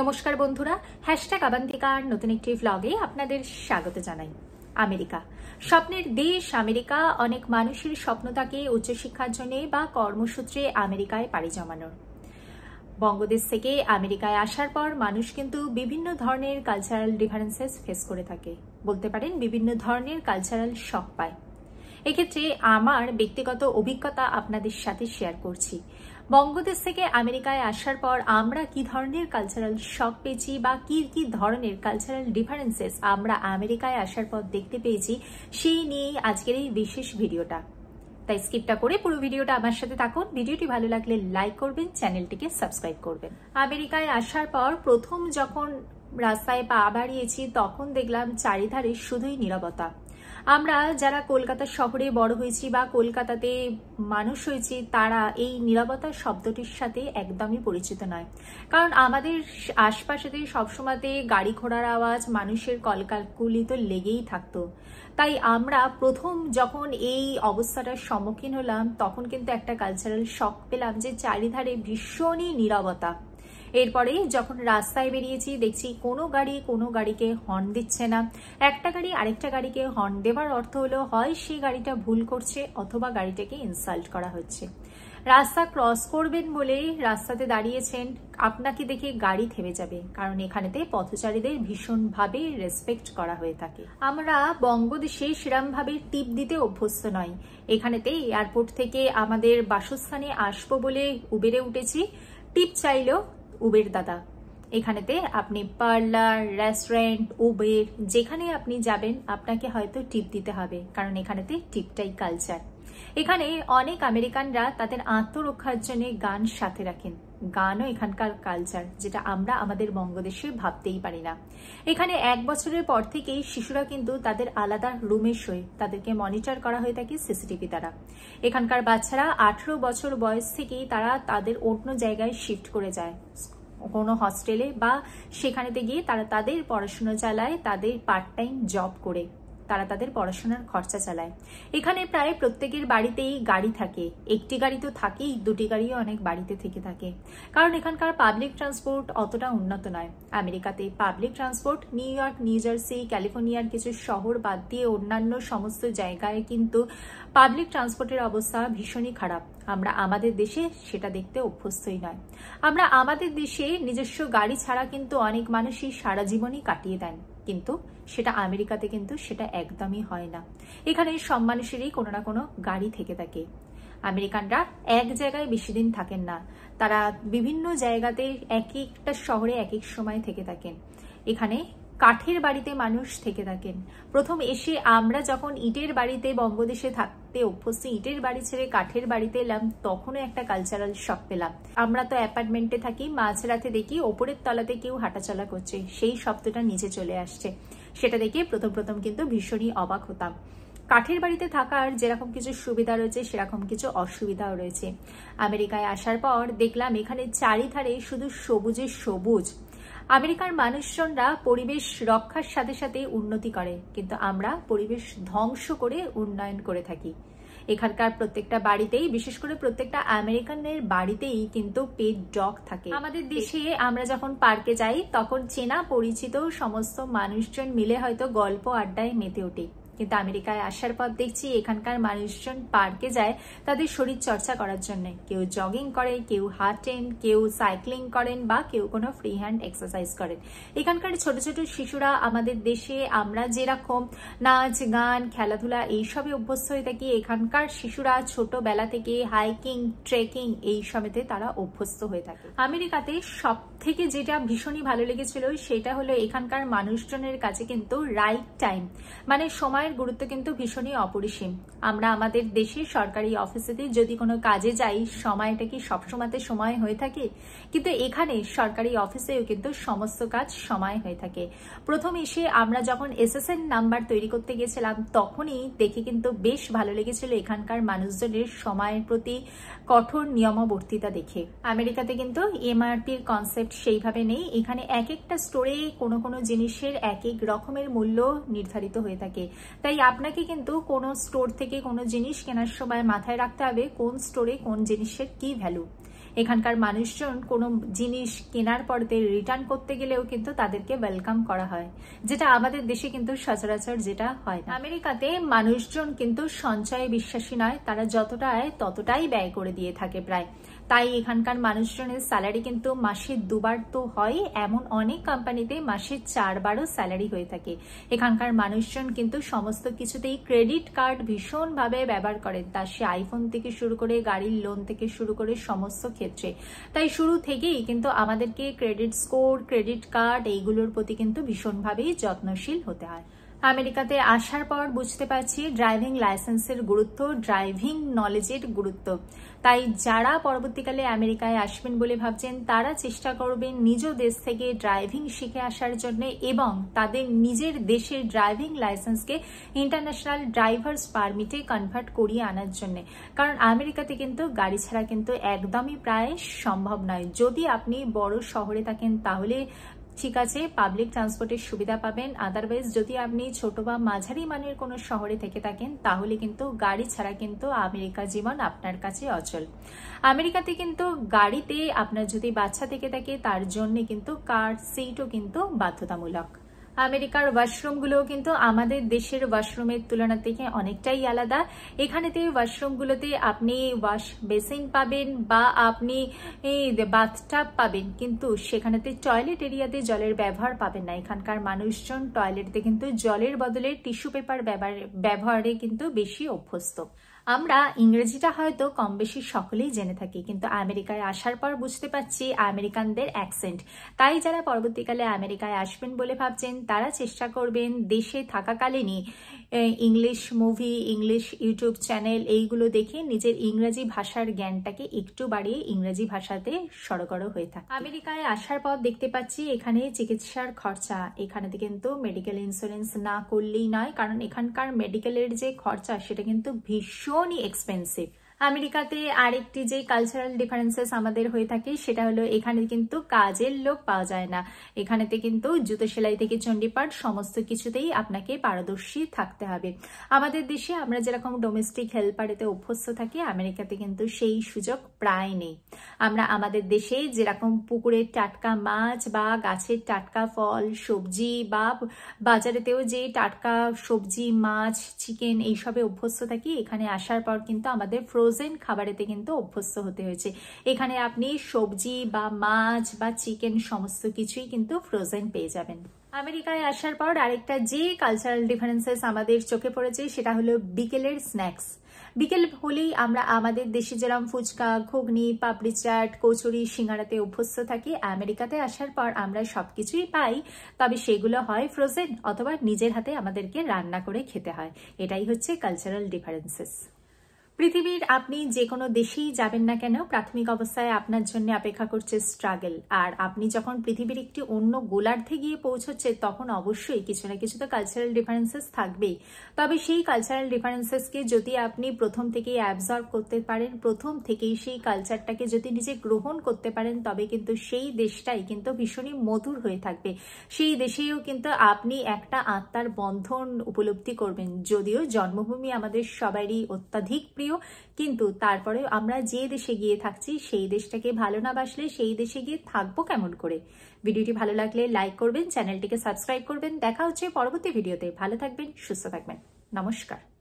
নমস্কার বন্ধুরা, হ্যাশট্যাগ আবান্তিকার নতুন একটি ভ্লগে আপনাদের স্বাগত জানাই। আমেরিকা স্বপ্নের দেশ। আমেরিকা অনেক মানুষের স্বপ্ন থাকে উচ্চশিক্ষার জন্য বা কর্মসূত্রে আমেরিকায় পাড়ি জমানোর। বঙ্গদেশ থেকে আমেরিকায় আসার পর মানুষ কিন্তু বিভিন্ন ধরনের কালচারাল ডিফারেন্সেস ফেস করে থাকে, বলতে পারেন বিভিন্ন ধরনের কালচারাল শক পায়। এক্ষেত্রে আমার ব্যক্তিগত অভিজ্ঞতা আপনাদের সাথে শেয়ার করছি। বঙ্গদেশ থেকে আমেরিকায় আসার পর আমরা কি ধরনের কালচারাল শক পেয়েছি বা কি কি ধরনের কালচারাল ডিফারেন্সেস আমরা আমেরিকায় আসার পর দেখতে পেয়েছি, সেই নিয়েই আজকের এই বিশেষ ভিডিওটা। তাই স্কিপটা করে পুরো ভিডিওটা আমার সাথে থাকুন। ভিডিওটি ভালো লাগলে লাইক করবেন, চ্যানেলটিকে সাবস্ক্রাইব করবেন। আমেরিকায় আসার পর প্রথম যখন রাস্তায় পা বাড়িয়েছি তখন দেখলাম চারিধারে শুধুই নীরবতা। আমরা যারা কলকাতা শহরে বড় হয়েছি বা কলকাতাতে মানুষ হয়েছি তারা এই নীরবতা শব্দটির সাথে একদমই পরিচিত নয়, কারণ আমাদের আশপাশেতে সবসময়তে গাড়ি ঘোড়ার আওয়াজ, মানুষের কলকাকলি তো লেগেই থাকতো। তাই আমরা প্রথম যখন এই অবস্থাটার সম্মুখীন হলাম তখন কিন্তু একটা কালচারাল শক পেলাম যে চারিধারে ভীষণই নীরবতা। এরপরে যখন রাস্তায় বেরিয়েছি দেখছি কোনো গাড়িকে হর্ন দিচ্ছে না। একটা গাড়ি আরেকটা গাড়িকে হর্ন দেওয়ার অর্থ হলো হয় সেই গাড়িটা ভুল করছে অথবা গাড়িটাকে ইনসাল্ট করা হচ্ছে। রাস্তা ক্রস করবেন বলে রাস্তাতে দাঁড়িয়েছেন, আপনাকে দেখে গাড়ি থেমে যাবে, কারণ এখানেতে পথচারীদের ভীষণভাবে রেসপেক্ট করা হয়ে থাকে। আমরা বঙ্গদেশে সেরমভাবে টিপ দিতে অভ্যস্ত নয়। এখানেতে এয়ারপোর্ট থেকে আমাদের বাসস্থানে আসবো বলে উবেরে উঠেছি, টিপ চাইলেও উবের দাদা। এখানেতে আপনি পার্লার, রেস্টুরেন্ট, উবের যেখানে আপনি যাবেন আপনাকে হয়তো টিপ দিতে হবে, কারণ এখানেতে টিপটাই কালচার। এখানে অনেক আমেরিকানরা তাদের আত্মরক্ষার জন্য গান সাথে রাখেন। গানও এখানকার কালচার, যেটা আমরা আমাদের বঙ্গদেশে ভাবতেই পারি না। এখানে 1 বছরের পর থেকেই শিশুরা কিন্তু তাদের আলাদা রুমে শোয়, তাদেরকে মনিটর করা হয়ে থাকে সিসিটিভি দ্বারা। এখানকার বাচ্চারা 18 বছর বয়স থেকেই তারা তাদের অন্য জায়গায় শিফট করে যায়, কোনো হস্টেলে বা সেখানেতে গিয়ে তারা তাদের পড়াশোনা চালায়, তাদের পার্ট টাইম জব করে তারা তাদের পড়াশোনার খরচা চালায়। এখানে প্রায় প্রত্যেকের বাড়িতেই গাড়ি থাকে, একটি গাড়ি তো থাকেই, দুটি গাড়িও অনেক বাড়িতে থেকে থাকে, কারণ এখানকার পাবলিক ট্রান্সপোর্ট অতটা উন্নত নয়। আমেরিকাতে public transport new York, new jersey, ক্যালিফোর্নিয়ার কিছু শহর বাদ দিয়ে অন্যান্য সমস্ত জায়গায় কিন্তু পাবলিক ট্রান্সপোর্টের অবস্থা ভীষণই খারাপ। আমরা আমাদের দেশে সেটা দেখতে অভ্যস্তই নয়। আমরা আমাদের দেশে নিজস্ব গাড়ি ছাড়া কিন্তু অনেক মানুষই সারা জীবনই কাটিয়ে দেন, কিন্তু সেটা আমেরিকাতে কিন্তু সেটা একদমই হয় না। এখানে সব মানুষেরই কোনো না কোনো গাড়ি থেকে থাকে। আমেরিকানরা এক জায়গায় বেশি দিন থাকেন না, তারা বিভিন্ন জায়গাতে এক একটা শহরে এক এক সময় থেকে থাকেন। এখানে কাঠের বাড়িতে মানুষ থেকে থাকেন। প্রথম এসে আমরা যখন ইটের বাড়িতে বঙ্গদেশে থাকতে অভ্যস্ত, ইটের বাড়ি ছেড়ে কাঠের বাড়িতে এলাম, তখনও একটা কালচারাল শক পেলাম। আমরা তো অ্যাপার্টমেন্টে থাকি, মাঝরাতে দেখি ওপরের তলাতে কেউ হাঁটাচলা করছে, সেই শব্দটা নিচে চলে আসছে। সেটা দেখে প্রথম কিন্তু ভীষণই অবাক হতাম। কাঠের বাড়িতে থাকার যেরকম কিছু সুবিধা রয়েছে সেরকম কিছু অসুবিধাও রয়েছে। আমেরিকায় আসার পর দেখলাম এখানে চারিধারে শুধু সবুজে সবুজ। আমেরিকার মানুষজনরা পরিবেশ রক্ষার সাথে সাথে উন্নতি করে, কিন্তু আমরা পরিবেশ ধ্বংস করে উন্নয়ন করে থাকি। এখানকার প্রত্যেকটা বাড়িতেই, বিশেষ করে প্রত্যেকটা আমেরিকানের বাড়িতেই কিন্তু পেট ডগ থাকে। আমাদের দেশে আমরা যখন পার্কে যাই তখন চেনা পরিচিত সমস্ত মানুষজন মিলে হয়তো গল্প আড্ডায় মেতে ওঠে, কিন্তু আমেরিকায় আসার পর দেখছি এখানকার মানুষজন পার্কে যায় তাদের শরীর চর্চা করার জন্য। কেউ জগিং করে, কেউ হাঁটেন, কেউ সাইক্লিং করেন বা কেউ কোনো ফ্রি হ্যান্ড এক্সারসাইজ করেন। এখানকার ছোট ছোট শিশুরা আমাদের দেশে আমরা যেরকম নাচ গান খেলাধুলা এইসবে অভ্যস্ত হয়ে থাকি, এখানকার শিশুরা ছোটবেলা থেকে হাইকিং, ট্রেকিং এইসবেতে তারা অভ্যস্ত হয়ে থাকে। আমেরিকাতে সব থেকে যেটা ভীষণই ভালো লেগেছিল সেটা হলো এখানকার মানুষজনের কাছে কিন্তু রাইট টাইম, মানে সময়ের গুরুত্ব কিন্তু ভীষণই অপরিসীম। আমরা আমাদের দেশে সরকারি অফিসেতে যদি কোনো কাজে যাই সময়টা কি সবসময়তে সময় হয়ে থাকে, কিন্তু এখানে সরকারি অফিসেও কিন্তু সমস্ত কাজ সময় হয়ে থাকে। প্রথম এসে আমরা যখন SSN নাম্বার তৈরি করতে গেছিলাম তখনই দেখে কিন্তু বেশ ভালো লেগেছিল এখানকার মানুষজনের সময়ের প্রতি কঠোর নিয়মাবর্তিতা দেখে। আমেরিকাতে কিন্তু MRPর কনসেপ্ট সেইভাবে নেই। এখানে এক একটা স্টোরে কোনো কোনো জিনিসের এক এক রকমের মূল্য নির্ধারিত হয়ে থাকে। তাই আপনাকে কিন্তু কোনো স্টোর থেকে কোনো জিনিস কেনার সময় মাথায় রাখতে হবে কোন স্টোরে কোন জিনিসের কি ভ্যালু। এখানকার মানুষজন কোনো জিনিস কেনার পরতে রিটার্ন করতে গেলেও কিন্তু তাদেরকে ওয়েলকাম করা হয়, যেটা আমাদের দেশে কিন্তু সচরাচর যেটা হয় না। আমেরিকাতে মানুষজন কিন্তু সঞ্চয়ে বিশ্বাসী নয়, তারা যতটা আয় ততটাই ব্যয় করে দিয়ে থাকে প্রায়। তাই এখানকার মানুষজনের স্যালারি কিন্তু মাসে 2 বার তো হয়, এমন অনেক কোম্পানিতে মাসে 4 বারও স্যালারি হয়ে থাকে। এখানকার মানুষজন কিন্তু সমস্ত কিছুতেই ক্রেডিট কার্ড ভীষণভাবে ব্যবহার করেন, তা সে আইফোন থেকে শুরু করে গাড়ির লোন থেকে শুরু করে সমস্ত ক্ষেত্রে। তাই শুরু থেকেই কিন্তু আমাদেরকে ক্রেডিট স্কোর, ক্রেডিট কার্ড এইগুলোর প্রতি কিন্তু ভীষণভাবেই যত্নশীল হতে হয়। আমেরিকাতে আসার পর বুঝতে পারছি ড্রাইভিং লাইসেন্সের গুরুত্ব, ড্রাইভিং নলেজের গুরুত্ব। তাই যারা পরবর্তীকালে আমেরিকায় আসবেন বলে ভাবছেন তারা চেষ্টা করবেন নিজ দেশ থেকে ড্রাইভিং শিখে আসার জন্য এবং তাদের নিজের দেশের ড্রাইভিং লাইসেন্সকে ইন্টারন্যাশনাল ড্রাইভার্স পারমিটে কনভার্ট করিয়ে আনার জন্য। কারণ আমেরিকাতে কিন্তু গাড়ি ছাড়া কিন্তু একদমই প্রায় সম্ভব নয়। যদি আপনি বড় শহরে থাকেন তাহলে ঠিক আছে, পাবলিক ট্রান্সপোর্টের সুবিধা পাবেন। আদারওয়াইজ যদি আপনি ছোট বা মাঝারি মানের কোনো শহরে থেকে থাকেন তাহলে কিন্তু গাড়ি ছাড়া কিন্তু আমেরিকা জীবন আপনার কাছে অচল। আমেরিকাতে কিন্তু গাড়িতে আপনার যদি বাচ্চা থেকে থাকে তার জন্য কিন্তু কার সিটও কিন্তু বাধ্যতামূলক। আমেরিকার ওয়াশরুমগুলোও কিন্তু আমাদের দেশের ওয়াশরুমের তুলনা থেকে অনেকটাই আলাদা। এখানেতে ওয়াশরুমগুলোতে আপনি ওয়াশ বেসিন পাবেন বা আপনি বাথটাব পাবেন, কিন্তু সেখানেতে টয়লেট এরিয়াতে জলের ব্যবহার পাবেন না। এখানকার মানুষজন টয়লেটে কিন্তু জলের বদলে টিস্যু পেপার ব্যবহারে কিন্তু বেশি অভ্যস্ত। আমরা ইংরেজিটা হয়তো কম বেশি সকলেই জেনে থাকি, কিন্তু আমেরিকায় আসার পর বুঝতে পারছি আমেরিকানদের অ্যাকসেন্ট। তাই যারা পরবর্তীকালে আমেরিকায় আসবেন বলে ভাবছেন তারা চেষ্টা করবেন দেশে থাকাকালীনই English movie, English YouTube channel এইগুলো দেখে নিজের ইংরেজি ভাষার জ্ঞানটাকে একটু বাড়িয়ে ইংরেজি ভাষাতে সড়গড় হয়ে থাকে। আমেরিকায় আসার পর দেখতে পাচ্ছি এখানে চিকিৎসার খরচা, এখানেতে কিন্তু মেডিকেল ইন্স্যুরেন্স না করলেই নয়, কারণ এখানকার মেডিকেলের যে খরচা সেটা কিন্তু ভীষণই এক্সপেন্সিভ। আমেরিকাতে আরেকটি যে কালচারাল ডিফারেন্সেস আমাদের হয়ে থাকে সেটা হলো এখানে কিন্তু কাজের লোক পাওয়া যায় না। এখানেতে কিন্তু জুতো সেলাই থেকে চণ্ডীপাঠ সমস্ত কিছুতেই আপনাকে পারদর্শী থাকতে হবে। আমাদের দেশে আমরা যেরকম ডোমেস্টিক হেল্পারেতে অভ্যস্ত থাকি, আমেরিকাতে কিন্তু সেই সুযোগ প্রায় নেই। আমরা আমাদের দেশে যেরকম পুকুরের টাটকা মাছ বা গাছের টাটকা ফল সবজি বা বাজারেতেও যে টাটকা সবজি মাছ চিকেন এইসবে অভ্যস্ত থাকি, এখানে আসার পর কিন্তু আমাদের ফ্রোজেন খাবারেতে কিন্তু অভ্যস্ত হতে হয়েছে। এখানে আপনি সবজি বা মাছ বা চিকেন সমস্ত কিছুই কিন্তু ফ্রোজেন পেয়ে যাবেন। আমেরিকায় আসার পর আরেকটা যে কালচারাল ডিফারেন্সেস আমাদের চোখে পড়েছে সেটা হলো বিকেলের স্ন্যাক্স। বিকেল হলেই আমরা আমাদের দেশে যেরকম ফুচকা, ঘুগনি, পাপড়ি চাট, কচুরি, সিঙ্গারাতে অভ্যস্ত থাকি, আমেরিকাতে আসার পর আমরা সবকিছুই পাই, তবে সেগুলো হয় ফ্রোজেন অথবা নিজের হাতে আমাদেরকে রান্না করে খেতে হয়। এটাই হচ্ছে কালচারাল ডিফারেন্সেস। পৃথিবীর আপনি যে কোনো দেশেই যাবেন না কেন প্রাথমিক অবস্থায় আপনার জন্য অপেক্ষা করছে স্ট্রাগল, আর আপনি যখন পৃথিবীর একটি অন্য গোলার্ধে গিয়ে পৌঁছচ্ছে তখন অবশ্যই কিছু না কিছু তো কালচারাল ডিফারেন্সেস থাকবেই। তবে সেই কালচারাল ডিফারেন্সেসকে যদি আপনি প্রথম থেকেই অ্যাবজর্ব করতে পারেন, প্রথম থেকেই সেই কালচারটাকে যদি নিজে গ্রহণ করতে পারেন, তবে কিন্তু সেই দেশটাই কিন্তু ভীষণই মধুর হয়ে থাকবে। সেই দেশেও কিন্তু আপনি একটা আত্মার বন্ধন উপলব্ধি করবেন। যদিও জন্মভূমি আমাদের সবারই অত্যাধিক প্রিয়, কিন্তু তারপরেও আমরা যে দেশে গিয়ে থাকছি সেই দেশটাকে ভালো না বাসলে সেই দেশে গিয়ে থাকবো কেমন করে। ভিডিওটি ভালো লাগলে লাইক করবেন, চ্যানেলটিকে সাবস্ক্রাইব করবেন। দেখা হচ্ছে পরবর্তী ভিডিওতে। ভালো থাকবেন, সুস্থ থাকবেন। নমস্কার।